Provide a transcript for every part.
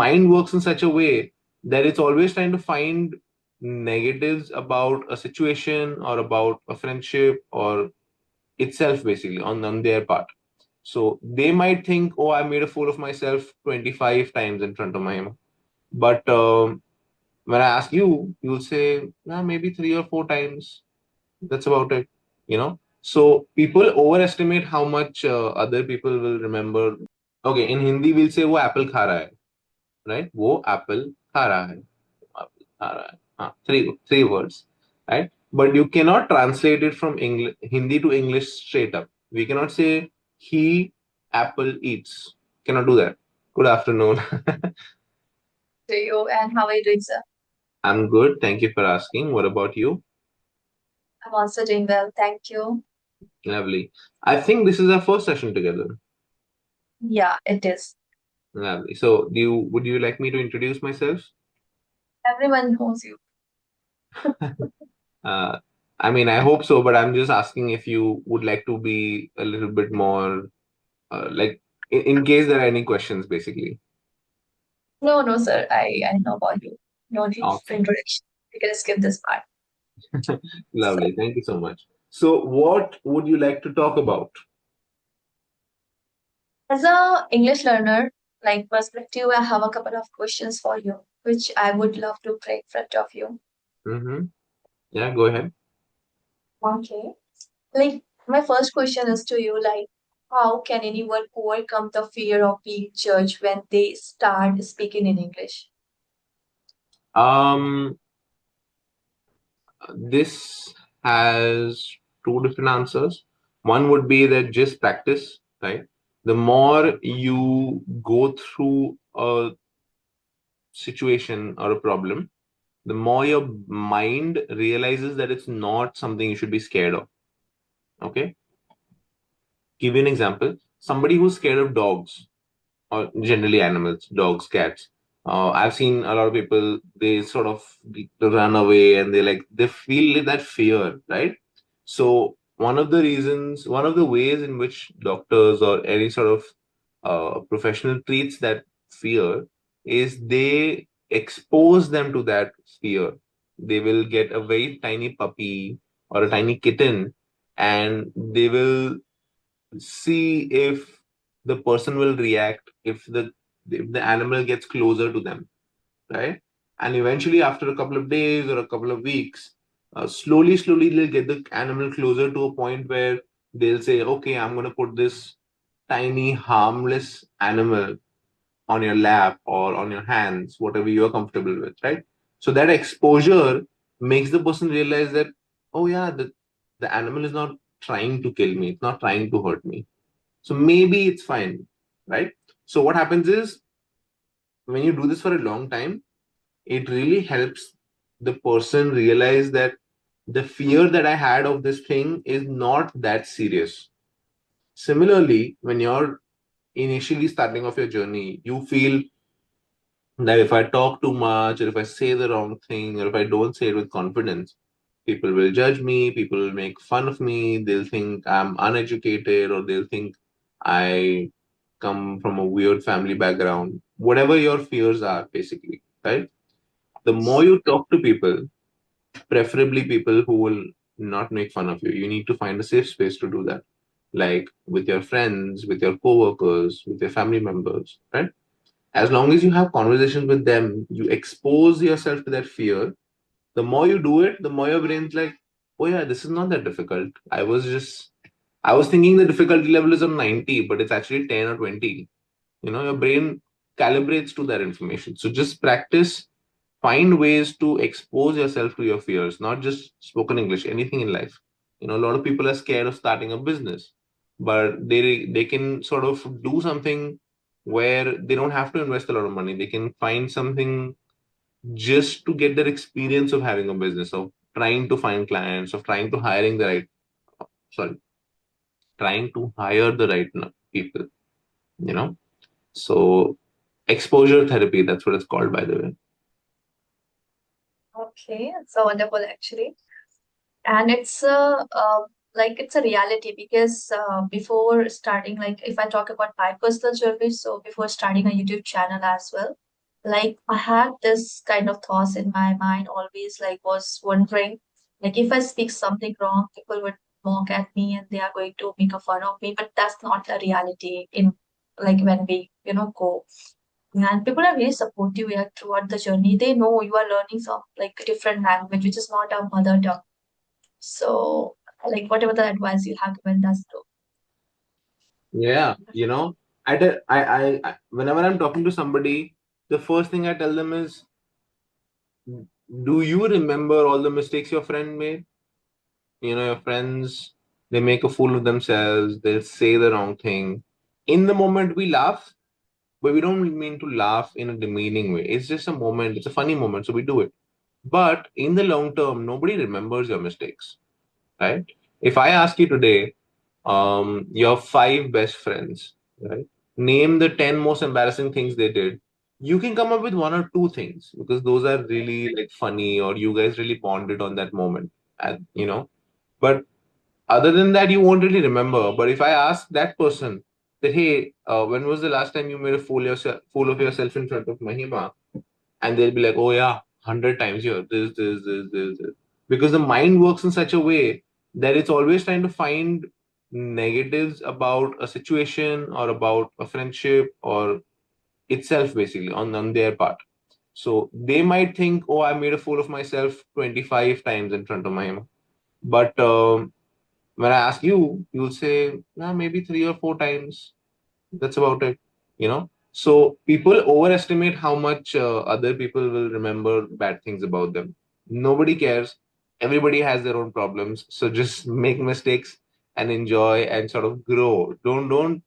mind works in such a way that it's always trying to find negatives about a situation or about a friendship or itself, basically, on their part. So they might think, oh, I made a fool of myself 25 times in front of him. But when I ask you, you'll say, nah, maybe 3 or 4 times. That's about it. So people overestimate how much other people will remember. Okay, in Hindi we'll say वो apple खा रहा है, right? वो apple खा रहा है. Apple खा रहा है. Three words, right? But you cannot translate it from English, Hindi to English straight up. We cannot say he apple eats. Cannot do that. Good afternoon. To you, and how are you doing, sir? I'm good. Thank you for asking. What about you? I'm also doing well, thank you. Lovely. I think this is our first session together. Yeah, it is. Lovely. So, would you like me to introduce myself? Everyone knows you. Uh, I mean, I hope so, but I'm just asking if you would like to be a little bit more, like, in case there are any questions, basically. No, no, sir. I know about you. No need for Okay. introduction. You can skip this part. So, Lovely. Thank you so much. So, what would you like to talk about? as a English learner, like perspective, I have a couple of questions for you, which I would love to play in front of you. Mm-hmm. Yeah, go ahead. Okay. Like my first question is to you, like, how can anyone overcome the fear of being judged when they start speaking in English? Um, this has two different answers. One would be that just practice, right? The more you go through a situation or a problem, the more your mind realizes that it's not something you should be scared of. Okay. Give you an example. Somebody who's scared of dogs, or generally animals, dogs, cats. I've seen a lot of people, they sort of run away and they feel that fear, right? So one of the ways in which doctors or any sort of professional treats that fear is they expose them to that fear. They will get a very tiny puppy or a tiny kitten, and they will see if the person will react if the animal gets closer to them, right? And eventually, after a couple of days or a couple of weeks, slowly they'll get the animal closer to a point where they'll say, okay, I'm going to put this tiny harmless animal on your lap or on your hands, whatever you are comfortable with, right? So that exposure makes the person realize that, oh yeah, the animal is not trying to kill me, it's not trying to hurt me, so maybe it's fine, right? So what happens is when you do this for a long time, it really helps the person realize that the fear that I had of this thing is not that serious. Similarly, when you're initially starting off your journey, you feel that if I talk too much, or if I say the wrong thing, or if I don't say it with confidence, people will judge me, people will make fun of me, they'll think I'm uneducated, or they'll think I come from a weird family background, whatever your fears are, basically, right? The more you talk to people, preferably people who will not make fun of you, you need to find a safe space to do that, like with your friends, with your coworkers, with your family members, right? As long as you have conversations with them, you expose yourself to that fear. The more you do it, the more your brain's like, oh yeah, this is not that difficult. I was thinking the difficulty level is on 90, but it's actually 10 or 20. Your brain calibrates to that information. So just practice, find ways to expose yourself to your fears, not just spoken English, anything in life. A lot of people are scared of starting a business, but they can sort of do something where they don't have to invest a lot of money. They can find something just to get that experience of having a business, of trying to find clients, of sorry, trying to hire the right people, you know. So exposure therapy, that's what it's called, by the way. Okay, so wonderful actually. And it's like it's a reality because before starting, like if I talk about my personal journey, so before starting a YouTube channel as well, Like I had this kind of thoughts in my mind always, like was wondering, like if I speak something wrong, people would mock at me and they are going to make a fun of me. But that's not the reality in like when we, go. And people are really supportive yeah, throughout the journey. They know you are learning some like different language, which is not our mother tongue. So like whatever the advice you have given, that's true. Yeah, whenever I'm talking to somebody, the first thing I tell them is, do you remember all the mistakes your friend made? Your friends, they make a fool of themselves, they'll say the wrong thing. In the moment, we laugh, but we don't mean to laugh in a demeaning way. It's just a moment, it's a funny moment, so we do it. But in the long term, nobody remembers your mistakes, right? If I ask you today, your five best friends, right? Name the 10 most embarrassing things they did. You can come up with one or two things because those are really like funny or you guys really bonded on that moment. And. But other than that, you won't really remember. But if I ask that person that, hey, when was the last time you made a fool of yourself in front of Mahima? And they'll be like, oh yeah, 100 times here, this. Because the mind works in such a way that it's always trying to find negatives about a situation or about a friendship or itself, basically, on their part. So they might think, oh, I made a fool of myself 25 times in front of Mahima. But when I ask you, you'll say, nah, maybe 3 or 4 times. That's about it. So people overestimate how much other people will remember bad things about them. Nobody cares. Everybody has their own problems. So just make mistakes and enjoy and sort of grow. Don't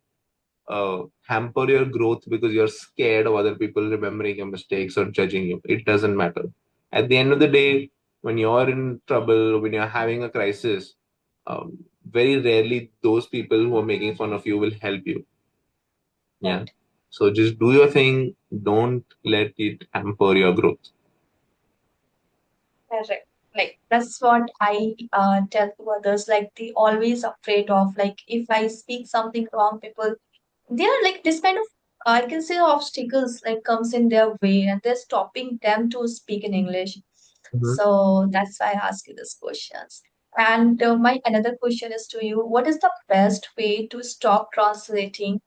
hamper your growth because you're scared of other people remembering your mistakes or judging you. It doesn't matter. At the end of the day, when you're in trouble, when you're having a crisis, very rarely those people who are making fun of you will help you. Yeah. Right. So just do your thing. Don't let it hamper your growth. Correct. Like that's what I tell to others. Like they always afraid of like if I speak something wrong, people they are like this kind of I can say obstacles like comes in their way and they're stopping them to speak in English. Mhm. So that's why I ask you these questions. And my another question is to you: what is the best way to stop translating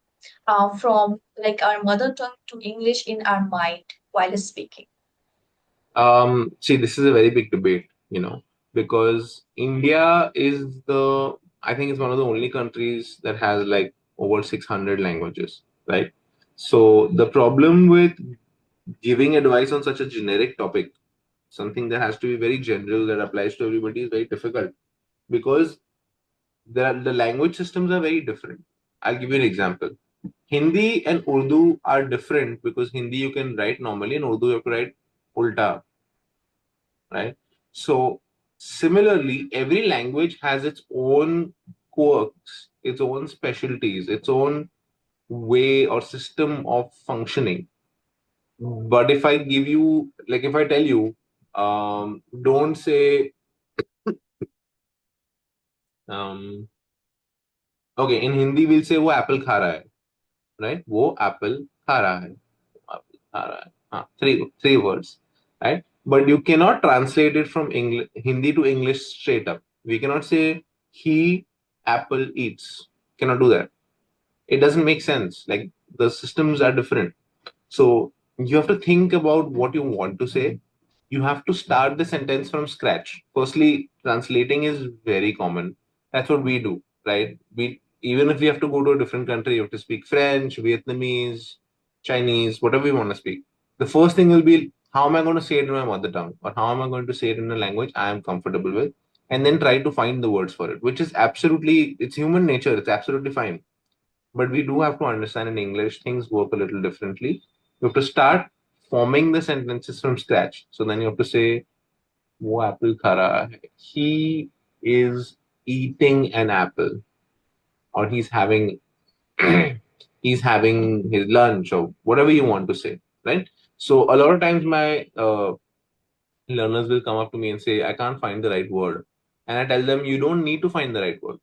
from like our mother tongue to English in our mind while speaking? See, this is a very big debate, because India is I think it's one of the only countries that has like over 600 languages, right? So the problem with giving advice on such a generic topic, something that has to be very general that applies to everybody, is very difficult because the language systems are very different. I'll give you an example. Hindi and Urdu are different because Hindi you can write normally and Urdu you have to write ulta, right? So similarly, every language has its own quirks, its own specialties, its own way or system of functioning. But if I give you, like, if I tell you, don't say, um, okay, in Hindi we'll say वो apple खा रहा है, right? वो apple खा रहा है, apple खा रहा है. Three words, right? But you cannot translate it from English, Hindi to English straight up. We cannot say he apple eats. Cannot do that. It doesn't make sense. Like the systems are different. So you have to think about what you want to say. You have to start the sentence from scratch. Firstly, translating is very common. That's what we do, right? We even if we have to go to a different country, you have to speak French, Vietnamese, Chinese, whatever you want to speak. The first thing will be how am I going to say it in my mother tongue, or how am I going to say it in a language I am comfortable with, and then try to find the words for it, which is absolutely it's human nature. It's absolutely fine, but we do have to understand in English things work a little differently. You have to start forming the sentences from scratch. So then you have to say, "वो apple खा रहा है." He is eating an apple, or he's having his lunch, or whatever you want to say, right? So a lot of times my learners will come up to me and say, "I can't find the right word," and I tell them, "You don't need to find the right word.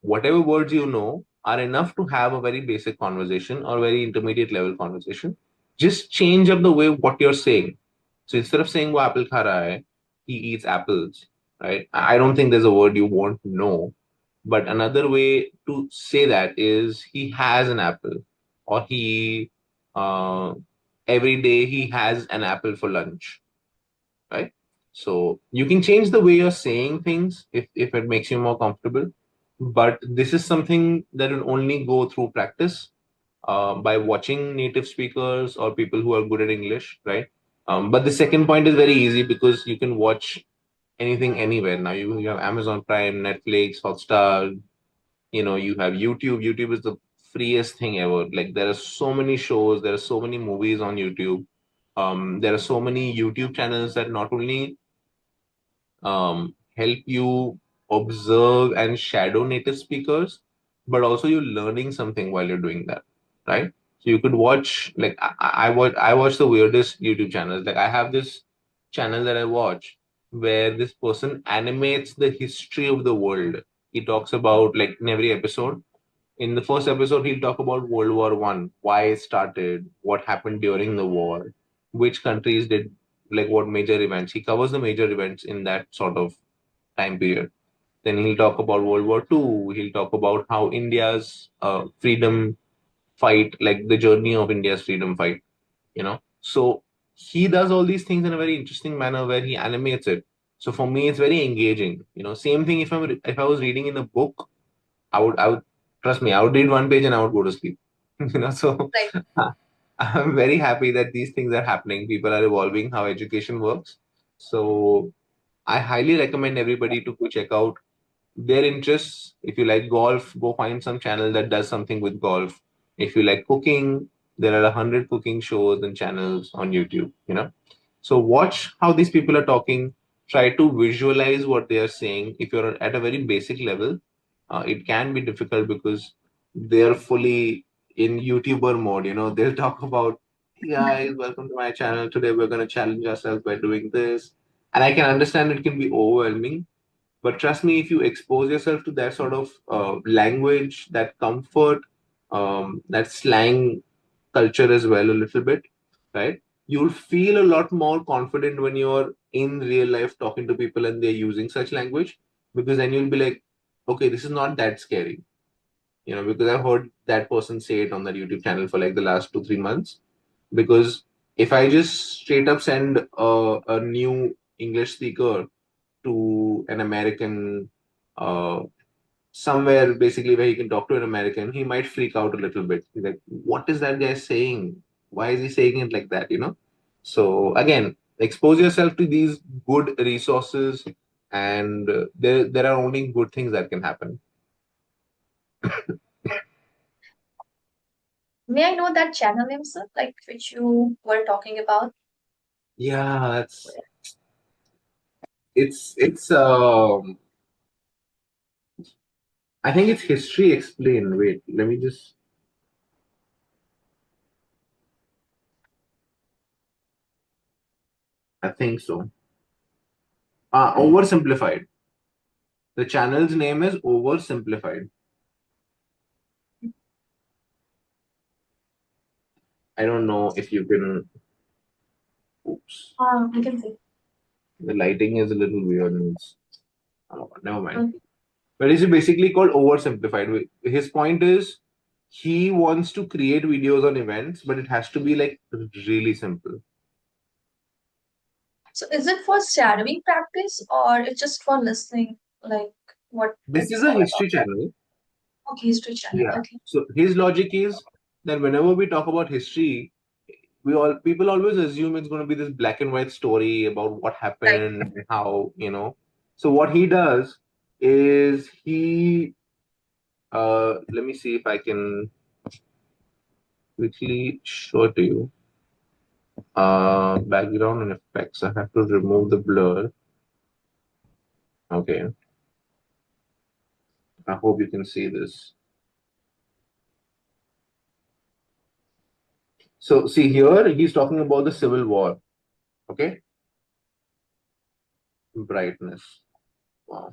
Whatever words you know are enough to have a very basic conversation or very intermediate level conversation. just change up the way what you're saying. So instead of saying wo apple kha raha hai, he eats apples, right? I don't think there's a word you won't know, but another way to say that is he has an apple, or he uh, every day he has an apple for lunch, right? So you can change the way you're saying things if it makes you more comfortable. But this is something that will only go through practice, by watching native speakers or people who are good at English, right? But the second point is very easy because you can watch anything anywhere. Now you have Amazon Prime, Netflix, Hotstar, you have YouTube. YouTube is the freest thing ever. Like there are so many shows, there are so many movies on YouTube. There are so many YouTube channels that not only help you observe and shadow native speakers, but also you're learning something while you're doing that, right? So you could watch, like I watch the weirdest YouTube channels. Like I have this channel that I watch where this person animates the history of the world. He talks about, like, in every episode. In the first episode, he'll talk about World War I, why it started, what happened during the war, which countries did, like, what major events. He covers the major events in that sort of time period. Then he'll talk about World War II. He'll talk about how India's freedom fight, like the journey of India's freedom fight. So he does all these things in a very interesting manner where he animates it. So for me, it's very engaging. Same thing if I was reading in a book, I would trust me, I would read one page and I would go to sleep. So Right. I'm very happy that these things are happening. People are evolving how education works. So I highly recommend everybody to go check out their interests. If you like golf, go find some channel that does something with golf. If you like cooking, there are 100 cooking shows and channels on YouTube. So watch how these people are talking. Try to visualize what they are saying. If you're at a very basic level, it can be difficult because they're fully in YouTuber mode. They'll talk about, "Hey guys, welcome to my channel. Today we're going to challenge ourselves by doing this." And I can understand it can be overwhelming, but trust me, if you expose yourself to that sort of language, that comfort, that slang culture as well, a little bit, right? You'll feel a lot more confident when you're in real life talking to people and they're using such language, because then you'll be like, okay, this is not that scary. Because I've heard that person say it on that YouTube channel for like the last 2, 3 months. Because if I just straight up send a new English speaker to an American, uh, somewhere basically where he can talk to an American, he might freak out a little bit. He's like, what is that guy saying? Why is he saying it like that? So again, expose yourself to these good resources, and there are only good things that can happen. May I know that channel name, sir, like which you were talking about? Yeah, it's I think it's History Explained. Wait, let me just. I think so. Oversimplified. The channel's name is Oversimplified. I don't know if you can. Oops. I can see. The lighting is a little weird. Oh, never mind. Okay. But it's basically called Oversimplified. His point is he wants to create videos on events, but it has to be like really simple. So is it for shadowing practice or it's just for listening? Like what This is it's a all about? history channel. Okay, history channel. Yeah. Okay. So his logic is that whenever we talk about history, people always assume it's going to be this black and white story about what Right. happened and how. So what he does is he let me see if I can quickly show it to you. Background and effects. I have to remove the blur. Okay. I hope you can see this. So see here, he's talking about the Civil War. Okay. Brightness. Wow.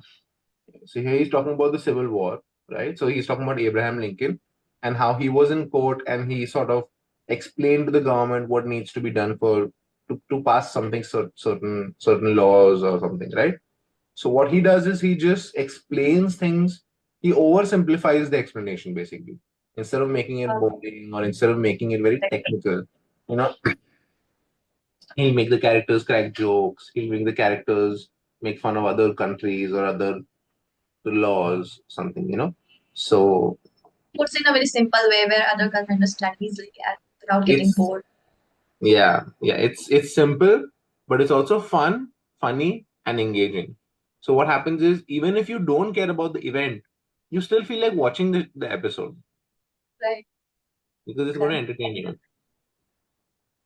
So here he's talking about the Civil War, right? So he's talking about Abraham Lincoln and how he was in court and he sort of explain to the government what needs to be done to pass something, certain laws or something, right? So what he does is he just explains things. He oversimplifies the explanation basically, instead of making it Uh, boring or instead of making it very technical. You know, he'll make the characters crack jokes. He'll make the characters make fun of other countries or other laws, something. So puts in a very simple way where other can understand easily and without getting it's bored. yeah, it's simple, but it's also fun, funny, and engaging. So what happens is, even if you don't care about the event, you still feel like watching the episode Right. because it's going to Okay. entertain you.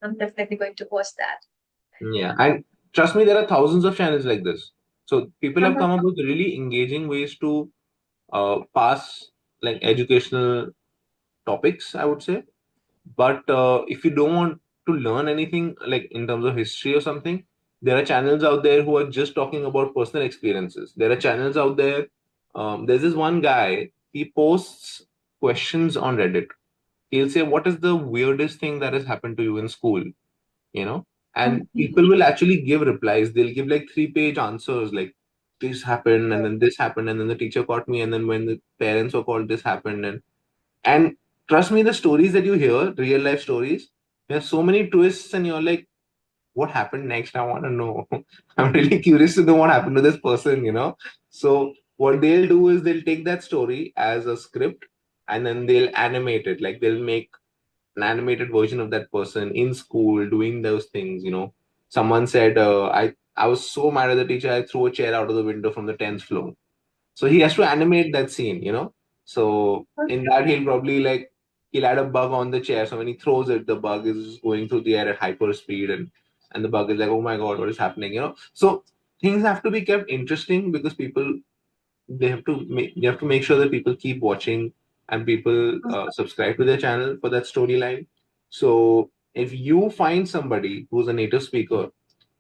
I'm definitely going to watch that. Yeah, and trust me, there are thousands of channels like this. So people have Uh-huh. come up with really engaging ways to pass like educational topics, I would say. But if you don't want to learn anything like in terms of history or something, there are channels out there who are just talking about personal experiences. There are channels out there. There's this one guy. He posts questions on Reddit. He'll say, "What is the weirdest thing that has happened to you in school?" You know, and Mhm. people will actually give replies. They'll give like 3-page answers, like this happened, and then this happened, and then the teacher caught me, and then when the parents were called, this happened, and trust me, the stories that you hear, real life stories, there's so many twists, and you're like, what happened next? I want to know. I'm really curious to know what happened to this person. So, what they'll do is they'll take that story as a script and then they'll animate it. Like, they'll make an animated version of that person in school doing those things. Someone said, I was so mad at the teacher, I threw a chair out of the window from the 10th floor. So he has to animate that scene. So in that he'll probably like he'll add a bug on the chair. So when he throws it, the bug is going through the air at hyper speed and the bug is like, oh my god, what is happening? So things have to be kept interesting because people they have to make sure that people keep watching and people subscribe to their channel for that storyline. So if you find somebody who's a native speaker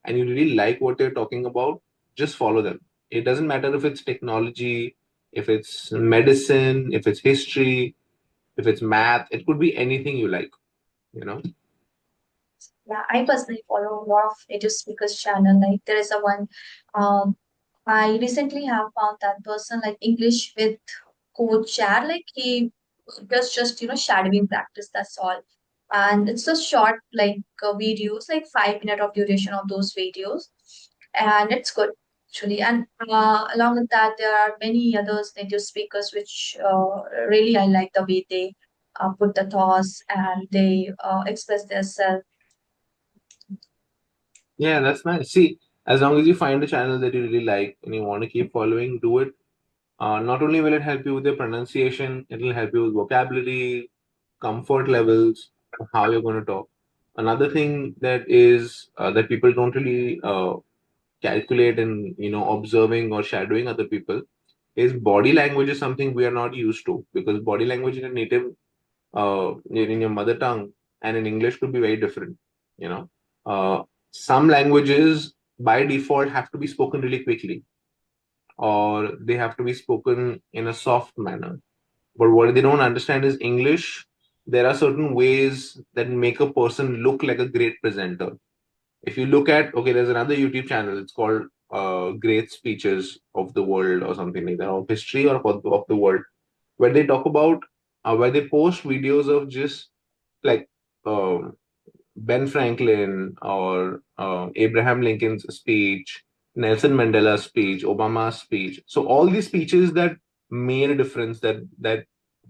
and you really like what they're talking about, just follow them. It doesn't matter if it's technology, if it's medicine, if it's history, if it's math, it could be anything you like, you know? Yeah, I personally follow a lot of native speakers channel. Like there is a one, um, I recently have found that person like English with coach chat. Like he does just shadowing practice. That's all, and it's a short like videos, like 5 minutes of duration of those videos, and it's good actually. And along with that, there are many others native speakers which really I like the way they put the thoughts and they express themselves. Yeah, that's nice. See, as long as you find a channel that you really like and you want to keep following, do it. Not only will it help you with your pronunciation, it will help you with vocabulary, comfort levels, how you're going to talk. Another thing that people don't really calculate in observing or shadowing other people is body language is something we are not used to, because body language in a native in your mother tongue and in English could be very different. You know, some languages by default have to be spoken really quickly, or they have to be spoken in a soft manner. But what they don't understand is English. There are certain ways that make a person look like a great presenter. If you look at, okay, there's another YouTube channel. It's called Great Speeches of the World or something like that, of history or of the world, where they talk about, where they post videos of just like um, Ben Franklin or Abraham Lincoln's speech, Nelson Mandela's speech, Obama's speech. So all these speeches that made a difference, that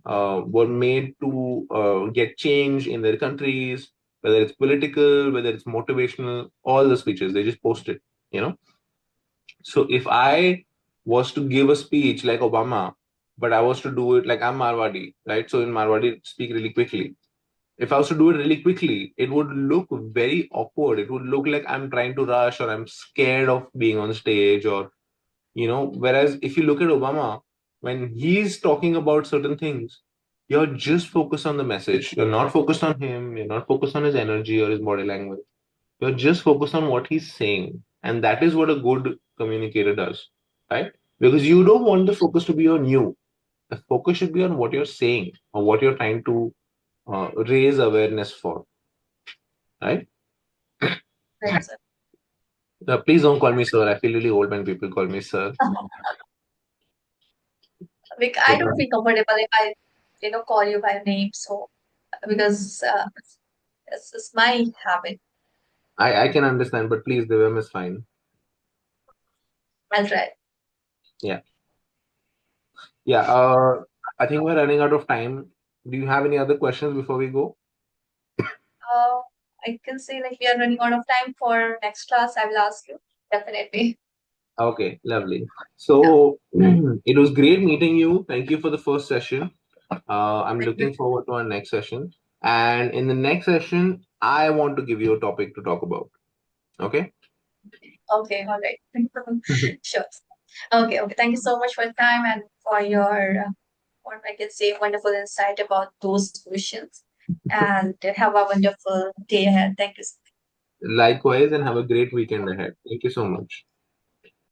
were made to get change in their countries, whether it's political, whether it's motivational, all the speeches they just posted. You know. So if I was to give a speech like Obama, but I was to do it like I'm Marwadi, right? So in Marwadi, speak really quickly. If I was to do it really quickly, it would look very awkward. It would look like I'm trying to rush or I'm scared of being on stage or. Whereas if you look at Obama, when he's talking about certain things, you're just focused on the message. You're not focused on him. You're not focused on his energy or his body language. You're just focused on what he's saying. And that is what a good communicator does, right? Because you don't want the focus to be on you. The focus should be on what you're saying or what you're trying to raise awareness for, right? Right, sir. Please don't call me sir. I feel really old when people call me sir. I don't feel comfortable if I, call you by name. So because it's my habit. I can understand, but please, Divyam is fine. I'll try. Yeah. Yeah. I think we're running out of time. Do you have any other questions before we go? Uh, I can say like we are running out of time for next class. I will ask you definitely. Okay, lovely. Yeah. So it was great meeting you. Thank you for the first session. I'm Thank you. looking forward to our next session. And in the next session, I want to give you a topic to talk about. Okay? Okay. All right. Sure. Okay. Okay. Thank you so much for your time and for your, what I can say, wonderful insight about those questions. And have a wonderful day ahead. Thank you. Likewise, and have a great weekend ahead. Thank you so much.